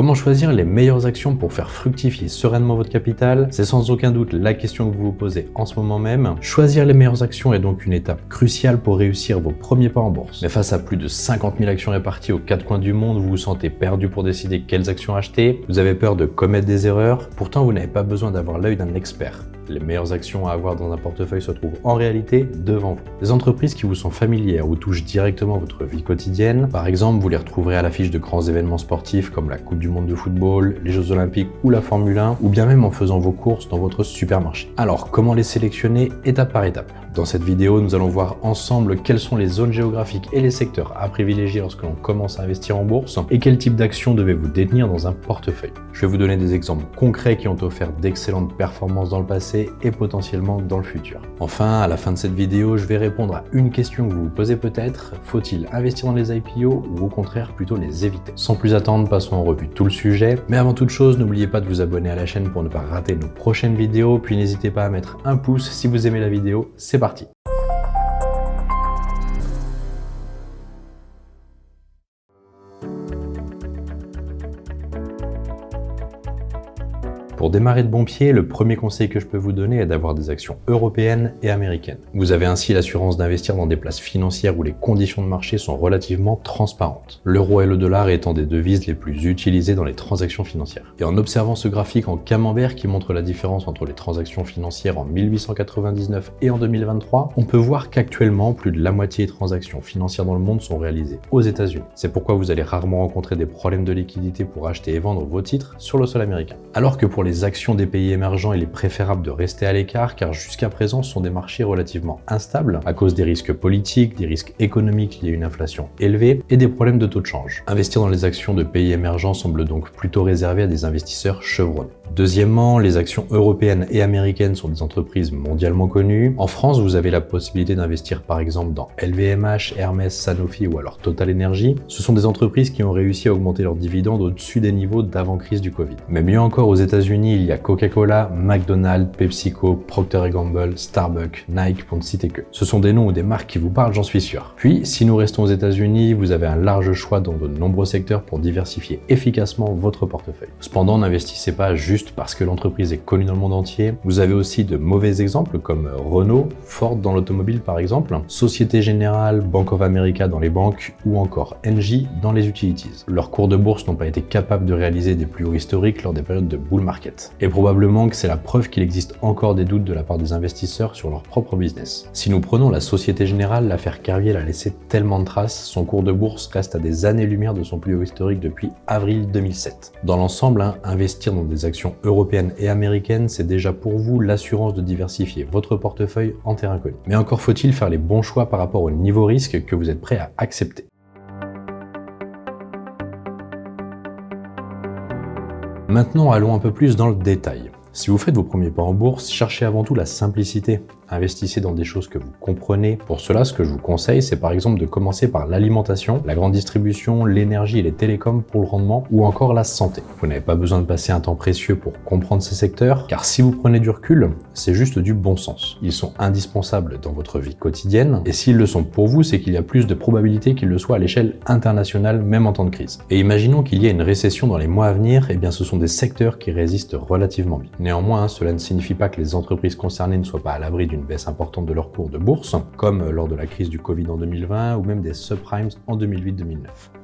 Comment choisir les meilleures actions pour faire fructifier sereinement votre capital? C'est sans aucun doute la question que vous vous posez en ce moment même. Choisir les meilleures actions est donc une étape cruciale pour réussir vos premiers pas en bourse. Mais face à plus de 50 000 actions réparties aux quatre coins du monde, vous vous sentez perdu pour décider quelles actions acheter, vous avez peur de commettre des erreurs, pourtant vous n'avez pas besoin d'avoir l'œil d'un expert. Les meilleures actions à avoir dans un portefeuille se trouvent en réalité devant vous. Les entreprises qui vous sont familières ou touchent directement votre vie quotidienne, par exemple, vous les retrouverez à l'affiche de grands événements sportifs comme la Coupe du Monde de football, les Jeux Olympiques ou la Formule 1, ou bien même en faisant vos courses dans votre supermarché. Alors, comment les sélectionner étape par étape? Dans cette vidéo, nous allons voir ensemble quelles sont les zones géographiques et les secteurs à privilégier lorsque l'on commence à investir en bourse et quel type d'actions devez-vous détenir dans un portefeuille. Je vais vous donner des exemples concrets qui ont offert d'excellentes performances dans le passé et potentiellement dans le futur. Enfin, à la fin de cette vidéo, je vais répondre à une question que vous vous posez peut-être: faut-il investir dans les IPO ou au contraire plutôt les éviter? Sans plus attendre, passons en revue tout le sujet. Mais avant toute chose, n'oubliez pas de vous abonner à la chaîne pour ne pas rater nos prochaines vidéos, puis n'hésitez pas à mettre un pouce si vous aimez la vidéo. C'est parti. Pour démarrer de bon pied, le premier conseil que je peux vous donner est d'avoir des actions européennes et américaines. Vous avez ainsi l'assurance d'investir dans des places financières où les conditions de marché sont relativement transparentes. L'euro et le dollar étant des devises les plus utilisées dans les transactions financières. Et en observant ce graphique en camembert qui montre la différence entre les transactions financières en 1899 et en 2023, on peut voir qu'actuellement, plus de la moitié des transactions financières dans le monde sont réalisées aux États-Unis. C'est pourquoi vous allez rarement rencontrer des problèmes de liquidité pour acheter et vendre vos titres sur le sol américain. Alors que pour les actions des pays émergents, il est préférable de rester à l'écart car jusqu'à présent ce sont des marchés relativement instables à cause des risques politiques, des risques économiques liés à une inflation élevée et des problèmes de taux de change. Investir dans les actions de pays émergents semble donc plutôt réservé à des investisseurs chevronnés. Deuxièmement, les actions européennes et américaines sont des entreprises mondialement connues. En France, vous avez la possibilité d'investir par exemple dans LVMH, Hermès, Sanofi ou alors Total Energy. Ce sont des entreprises qui ont réussi à augmenter leurs dividendes au-dessus des niveaux d'avant-crise du Covid. Mais mieux encore, aux États-Unis, il y a Coca-Cola, McDonald's, PepsiCo, Procter & Gamble, Starbucks, Nike pour ne citer que. Ce sont des noms ou des marques qui vous parlent, j'en suis sûr. Puis, si nous restons aux États-Unis, vous avez un large choix dans de nombreux secteurs pour diversifier efficacement votre portefeuille. Cependant, n'investissez pas juste parce que l'entreprise est connue dans le monde entier. Vous avez aussi de mauvais exemples comme Renault, Ford dans l'automobile par exemple, Société Générale, Bank of America dans les banques ou encore Engie dans les utilities. Leurs cours de bourse n'ont pas été capables de réaliser des plus hauts historiques lors des périodes de bull market. Et probablement que c'est la preuve qu'il existe encore des doutes de la part des investisseurs sur leur propre business. Si nous prenons la Société Générale, l'affaire Kerviel a laissé tellement de traces, son cours de bourse reste à des années-lumière de son plus haut historique depuis avril 2007. Dans l'ensemble, investir dans des actions européennes et américaines, c'est déjà pour vous l'assurance de diversifier votre portefeuille en terrain connu. Mais encore faut-il faire les bons choix par rapport au niveau risque que vous êtes prêt à accepter. Maintenant, allons un peu plus dans le détail. Si vous faites vos premiers pas en bourse, cherchez avant tout la simplicité. Investissez dans des choses que vous comprenez. Pour cela, ce que je vous conseille, c'est par exemple de commencer par l'alimentation, la grande distribution, l'énergie et les télécoms pour le rendement, ou encore la santé. Vous n'avez pas besoin de passer un temps précieux pour comprendre ces secteurs, car si vous prenez du recul, c'est juste du bon sens. Ils sont indispensables dans votre vie quotidienne, et s'ils le sont pour vous, c'est qu'il y a plus de probabilités qu'ils le soient à l'échelle internationale, même en temps de crise. Et imaginons qu'il y ait une récession dans les mois à venir, et bien ce sont des secteurs qui résistent relativement bien. Néanmoins, cela ne signifie pas que les entreprises concernées ne soient pas à l'abri d'une baisse importante de leur cours de bourse, comme lors de la crise du Covid en 2020 ou même des subprimes en 2008-2009.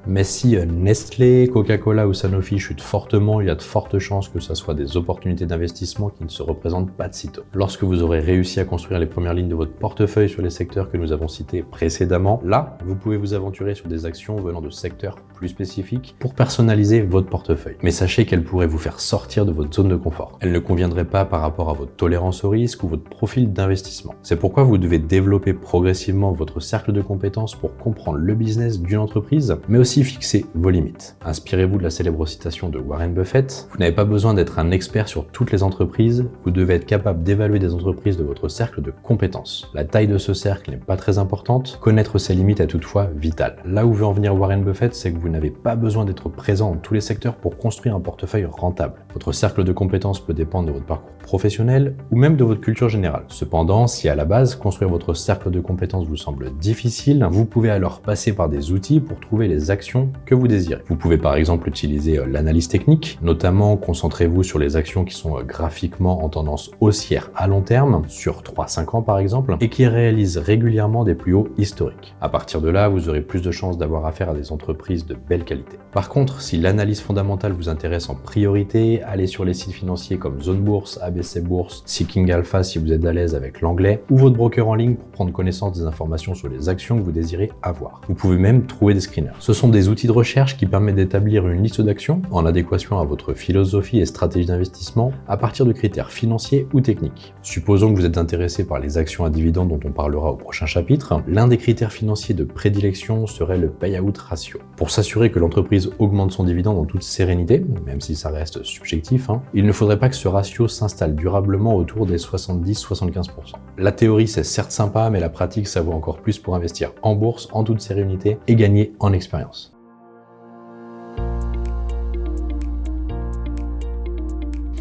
Mais si Nestlé, Coca-Cola ou Sanofi chutent fortement, il y a de fortes chances que ce soit des opportunités d'investissement qui ne se représentent pas de sitôt. Lorsque vous aurez réussi à construire les premières lignes de votre portefeuille sur les secteurs que nous avons cités précédemment, là, vous pouvez vous aventurer sur des actions venant de secteurs plus spécifiques pour personnaliser votre portefeuille. Mais sachez qu'elles pourraient vous faire sortir de votre zone de confort. Elles ne conviendraient pas par rapport à votre tolérance au risque ou votre profil d'investissement. C'est pourquoi vous devez développer progressivement votre cercle de compétences pour comprendre le business d'une entreprise, mais aussi fixer vos limites. Inspirez-vous de la célèbre citation de Warren Buffett: vous n'avez pas besoin d'être un expert sur toutes les entreprises, vous devez être capable d'évaluer des entreprises de votre cercle de compétences. La taille de ce cercle n'est pas très importante, connaître ses limites est toutefois vital. Là où veut en venir Warren Buffett, c'est que vous n'avez pas besoin d'être présent dans tous les secteurs pour construire un portefeuille rentable. Votre cercle de compétences peut dépendre de votre parcours professionnel ou même de votre culture générale. Cependant, si à la base, construire votre cercle de compétences vous semble difficile, vous pouvez alors passer par des outils pour trouver les actions actions que vous désirez. Vous pouvez par exemple utiliser l'analyse technique, notamment concentrez-vous sur les actions qui sont graphiquement en tendance haussière à long terme, sur 3-5 ans par exemple, et qui réalisent régulièrement des plus hauts historiques. À partir de là, vous aurez plus de chances d'avoir affaire à des entreprises de belle qualité. Par contre, si l'analyse fondamentale vous intéresse en priorité, allez sur les sites financiers comme Zone Bourse, ABC Bourse, Seeking Alpha si vous êtes à l'aise avec l'anglais, ou votre broker en ligne pour prendre connaissance des informations sur les actions que vous désirez avoir. Vous pouvez même trouver des screeners. Ce sont des outils de recherche qui permettent d'établir une liste d'actions en adéquation à votre philosophie et stratégie d'investissement à partir de critères financiers ou techniques. Supposons que vous êtes intéressé par les actions à dividendes dont on parlera au prochain chapitre. L'un des critères financiers de prédilection serait le payout ratio. Pour s'assurer que l'entreprise augmente son dividende en toute sérénité, même si ça reste subjectif, il ne faudrait pas que ce ratio s'installe durablement autour des 70-75%. La théorie c'est certes sympa, mais la pratique ça vaut encore plus pour investir en bourse en toute sérénité et gagner en expérience.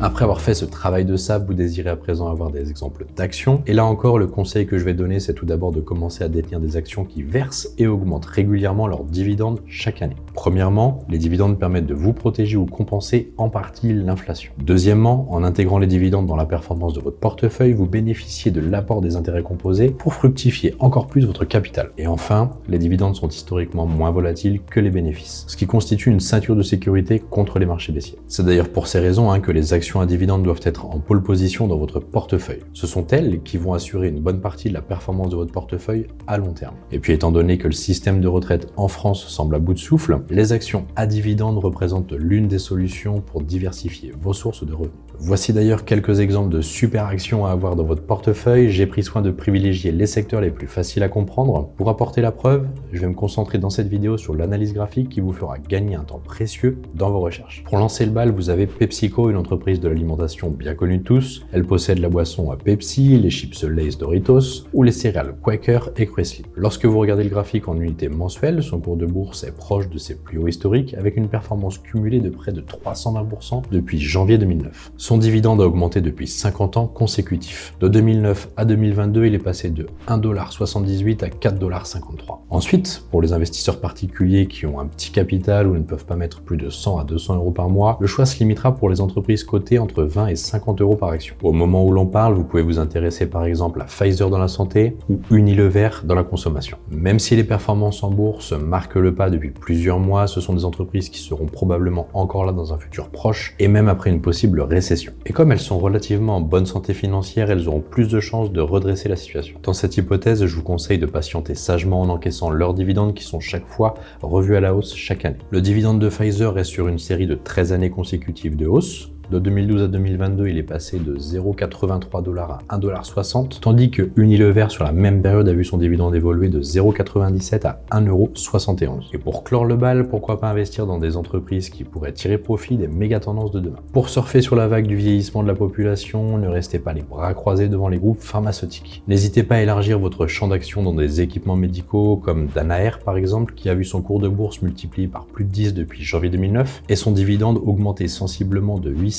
Après avoir fait ce travail de sable, vous désirez à présent avoir des exemples d'actions. Et là encore, le conseil que je vais donner, c'est tout d'abord de commencer à détenir des actions qui versent et augmentent régulièrement leurs dividendes chaque année. Premièrement, les dividendes permettent de vous protéger ou compenser en partie l'inflation. Deuxièmement, en intégrant les dividendes dans la performance de votre portefeuille, vous bénéficiez de l'apport des intérêts composés pour fructifier encore plus votre capital. Et enfin, les dividendes sont historiquement moins volatiles que les bénéfices, ce qui constitue une ceinture de sécurité contre les marchés baissiers. C'est d'ailleurs pour ces raisons que les actions à dividendes doivent être en pole position dans votre portefeuille. Ce sont elles qui vont assurer une bonne partie de la performance de votre portefeuille à long terme. Et puis étant donné que le système de retraite en France semble à bout de souffle, les actions à dividendes représentent l'une des solutions pour diversifier vos sources de revenus. Voici d'ailleurs quelques exemples de super actions à avoir dans votre portefeuille. J'ai pris soin de privilégier les secteurs les plus faciles à comprendre. Pour apporter la preuve, je vais me concentrer dans cette vidéo sur l'analyse graphique qui vous fera gagner un temps précieux dans vos recherches. Pour lancer le bal, vous avez PepsiCo, une entreprise de l'alimentation bien connue de tous. Elle possède la boisson à Pepsi, les chips Lay's Doritos ou les céréales Quaker et Crestley. Lorsque vous regardez le graphique en unité mensuelle, son cours de bourse est proche de ses plus hauts historiques avec une performance cumulée de près de 320% depuis janvier 2009. Son dividende a augmenté depuis 50 ans consécutifs. De 2009 à 2022, il est passé de 1,78$ à 4,53$. Ensuite, pour les investisseurs particuliers qui ont un petit capital ou ne peuvent pas mettre plus de 100 à 200 € par mois, le choix se limitera pour les entreprises cotées entre 20 et 50 € par action. Au moment où l'on parle, vous pouvez vous intéresser par exemple à Pfizer dans la santé ou Unilever dans la consommation. Même si les performances en bourse marquent le pas depuis plusieurs mois, ce sont des entreprises qui seront probablement encore là dans un futur proche et même après une possible récession. Et comme elles sont relativement en bonne santé financière, elles auront plus de chances de redresser la situation. Dans cette hypothèse, je vous conseille de patienter sagement en encaissant leurs dividendes qui sont chaque fois revus à la hausse chaque année. Le dividende de Pfizer est sur une série de 13 années consécutives de hausse. De 2012 à 2022, il est passé de 0,83$ à 1,60$, tandis que Unilever sur la même période a vu son dividende évoluer de 0,97$ à 1,71€. Et pour clore le bal, pourquoi pas investir dans des entreprises qui pourraient tirer profit des méga tendances de demain. Pour surfer sur la vague du vieillissement de la population, ne restez pas les bras croisés devant les groupes pharmaceutiques. N'hésitez pas à élargir votre champ d'action dans des équipements médicaux comme Danaher par exemple, qui a vu son cours de bourse multiplié par plus de 10 depuis janvier 2009 et son dividende augmenter sensiblement de 8 cents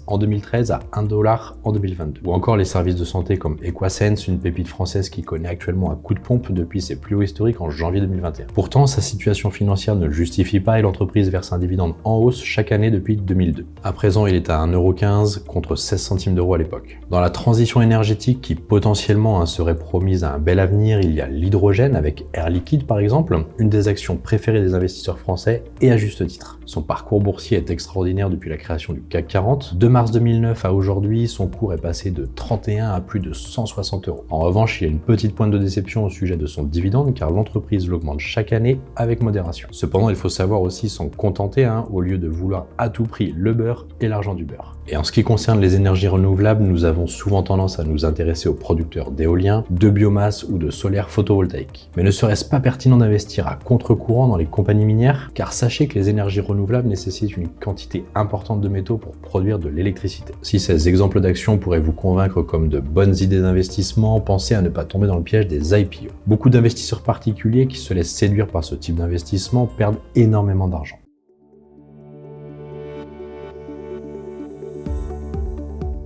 en 2013 à 1$ en 2022. Ou encore les services de santé comme Equasense, une pépite française qui connaît actuellement un coup de pompe depuis ses plus hauts historiques en janvier 2021. Pourtant, sa situation financière ne le justifie pas et l'entreprise verse un dividende en hausse chaque année depuis 2002. À présent, il est à 1,15€ contre 16 centimes d'euros à l'époque. Dans la transition énergétique qui potentiellement serait promise à un bel avenir, il y a l'hydrogène avec Air Liquide par exemple, une des actions préférées des investisseurs français et à juste titre. Son parcours boursier est extraordinaire depuis la création du CAC 40. De mars 2009 à aujourd'hui, son cours est passé de 31 à plus de 160€. En revanche, il y a une petite pointe de déception au sujet de son dividende car l'entreprise l'augmente chaque année avec modération. Cependant, il faut savoir aussi s'en contenter au lieu de vouloir à tout prix le beurre et l'argent du beurre. Et en ce qui concerne les énergies renouvelables, nous avons souvent tendance à nous intéresser aux producteurs d'éolien, de biomasse ou de solaire photovoltaïque. Mais ne serait-ce pas pertinent d'investir à contre-courant dans les compagnies minières? Car sachez que les énergies renouvelables nécessitent une quantité importante de métaux pour produire de l'électricité. Si ces exemples d'actions pourraient vous convaincre comme de bonnes idées d'investissement, pensez à ne pas tomber dans le piège des IPO. Beaucoup d'investisseurs particuliers qui se laissent séduire par ce type d'investissement perdent énormément d'argent.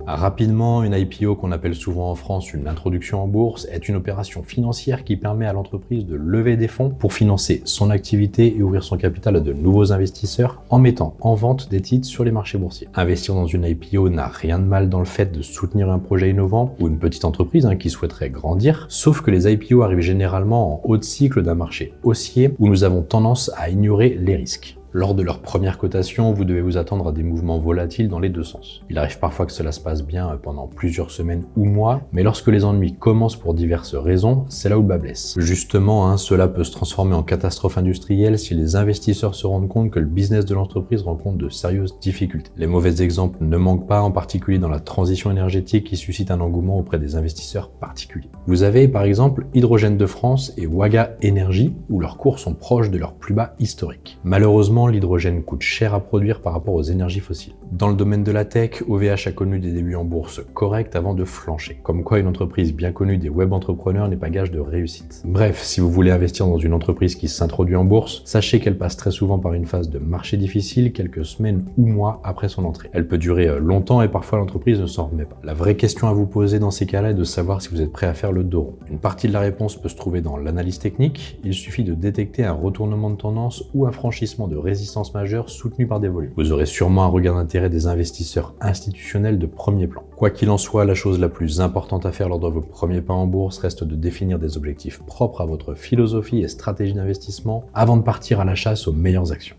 Rapidement, une IPO, qu'on appelle souvent en France une introduction en bourse, est une opération financière qui permet à l'entreprise de lever des fonds pour financer son activité et ouvrir son capital à de nouveaux investisseurs en mettant en vente des titres sur les marchés boursiers. Investir dans une IPO n'a rien de mal dans le fait de soutenir un projet innovant ou une petite entreprise qui souhaiterait grandir, sauf que les IPO arrivent généralement en haut de cycle d'un marché haussier où nous avons tendance à ignorer les risques. Lors de leur première cotation, vous devez vous attendre à des mouvements volatiles dans les deux sens. Il arrive parfois que cela se passe bien pendant plusieurs semaines ou mois, mais lorsque les ennuis commencent pour diverses raisons, c'est là où le bas blesse. Justement, cela peut se transformer en catastrophe industrielle si les investisseurs se rendent compte que le business de l'entreprise rencontre de sérieuses difficultés. Les mauvais exemples ne manquent pas, en particulier dans la transition énergétique qui suscite un engouement auprès des investisseurs particuliers. Vous avez par exemple Hydrogène de France et Waga Energy, où leurs cours sont proches de leur plus bas historique. Malheureusement, l'hydrogène coûte cher à produire par rapport aux énergies fossiles. Dans le domaine de la tech, OVH a connu des débuts en bourse corrects avant de flancher. Comme quoi une entreprise bien connue des web entrepreneurs n'est pas gage de réussite. Bref, si vous voulez investir dans une entreprise qui s'introduit en bourse, sachez qu'elle passe très souvent par une phase de marché difficile quelques semaines ou mois après son entrée. Elle peut durer longtemps et parfois l'entreprise ne s'en remet pas. La vraie question à vous poser dans ces cas-là est de savoir si vous êtes prêt à faire le dos rond. Une partie de la réponse peut se trouver dans l'analyse technique. Il suffit de détecter un retournement de tendance ou un franchissement de résistance majeure soutenue par des volumes. Vous aurez sûrement un regard d'intérêt des investisseurs institutionnels de premier plan. Quoi qu'il en soit, la chose la plus importante à faire lors de vos premiers pas en bourse reste de définir des objectifs propres à votre philosophie et stratégie d'investissement avant de partir à la chasse aux meilleures actions.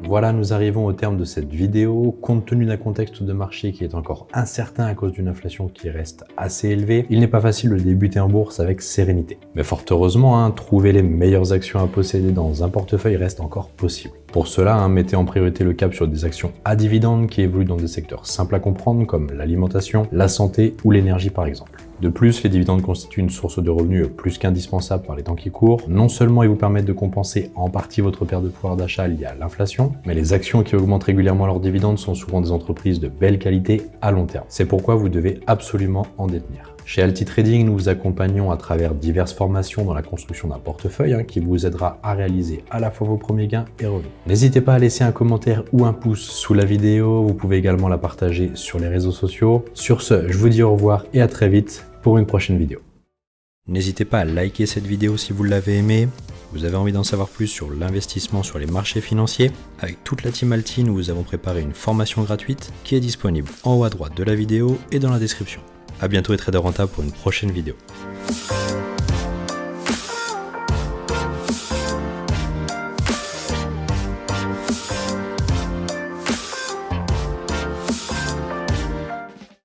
Voilà, nous arrivons au terme de cette vidéo. Compte tenu d'un contexte de marché qui est encore incertain à cause d'une inflation qui reste assez élevée, il n'est pas facile de débuter en bourse avec sérénité. Mais fort heureusement, trouver les meilleures actions à posséder dans un portefeuille reste encore possible. Pour cela, mettez en priorité le cap sur des actions à dividendes qui évoluent dans des secteurs simples à comprendre comme l'alimentation, la santé ou l'énergie par exemple. De plus, les dividendes constituent une source de revenus plus qu'indispensable par les temps qui courent. Non seulement ils vous permettent de compenser en partie votre perte de pouvoir d'achat liée à l'inflation, mais les actions qui augmentent régulièrement leurs dividendes sont souvent des entreprises de belle qualité à long terme. C'est pourquoi vous devez absolument en détenir. Chez Alti Trading, nous vous accompagnons à travers diverses formations dans la construction d'un portefeuille qui vous aidera à réaliser à la fois vos premiers gains et revenus. N'hésitez pas à laisser un commentaire ou un pouce sous la vidéo, vous pouvez également la partager sur les réseaux sociaux. Sur ce, je vous dis au revoir et à très vite pour une prochaine vidéo. N'hésitez pas à liker cette vidéo si vous l'avez aimée. Vous avez envie d'en savoir plus sur l'investissement sur les marchés financiers? Avec toute la team Alti, nous vous avons préparé une formation gratuite qui est disponible en haut à droite de la vidéo et dans la description. A bientôt et trader rentable pour une prochaine vidéo.